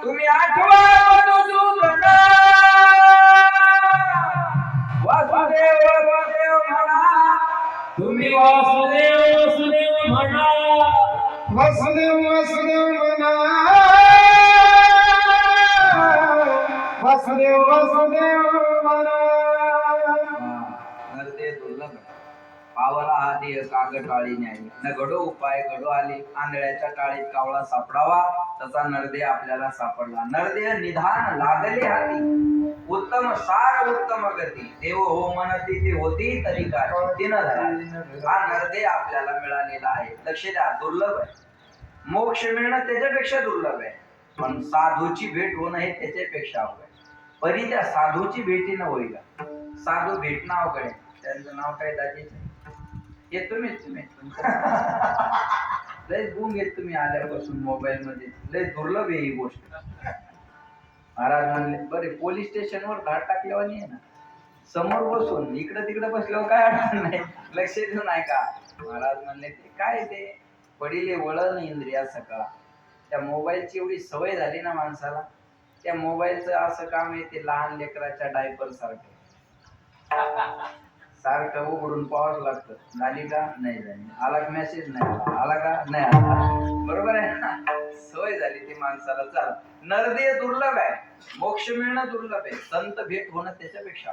तुम्ही आठवा मधुसूदन वासुदेव वासुदेव म्हणा तुम्ही वासुदेव वासुदेव म्हणा वासुदेव वासुदेव म्हणा वासुदेव वासुदेव म्हणा नरते दुर्लभ पावला हाती कागद टाळी न्यायी न घडो उपाय घडो आली आंधळ्याच्या टाळीत कावळा सापडावा तसा नरदे आपल्याला सापडला नरदे निधान लागले हाती उत्तम सार उत्तम गती देव हो म्हणती ते होती तरी काय दिन हा नरदे आपल्याला मिळालेला आहे. लक्ष द्या, दुर्लभ आहे. मोक्ष मिळणं त्याच्यापेक्षा दुर्लभ आहे, पण साधूची भेट होणं हे त्याच्यापेक्षा अवघड आहे. परी त्या साधूची भेटीनं होईल. साधू भेटणं अवघड आहे. त्यांचं नाव काय दाजी? हे तुम्हीच लय गुंग येत तुम्ही आल्यापासून मोबाईल मध्ये. लय दुर्लभ आहे ही गोष्ट. महाराज म्हणले बरे पोलीस स्टेशनवर धाड टाकल्यावर नाही ना, समोर बसून इकडे तिकडे बसल्यावर काय अडचण नाही. लक्ष देऊन ऐका. महाराज म्हणले ते काय ते पडिले वळण इंद्रिया सकाळ. त्या मोबाईलची एवढी सवय झाली ना माणसाला, त्या मोबाईलचं असं काम आहे ते लहान लेकराच्या डायपर सारखं सारखं उघडून पाहावंच लागतं. झाली का नाही झाली, आला का मेसेज नाही आला, आला का नाही आला. बरोबर आहे ना, सवय झाली ती माणसाला. चला, नरदे दुर्लभ आहे, मोक्ष मिळणं दुर्लभ आहे, संत भेट होणं त्याच्यापेक्षा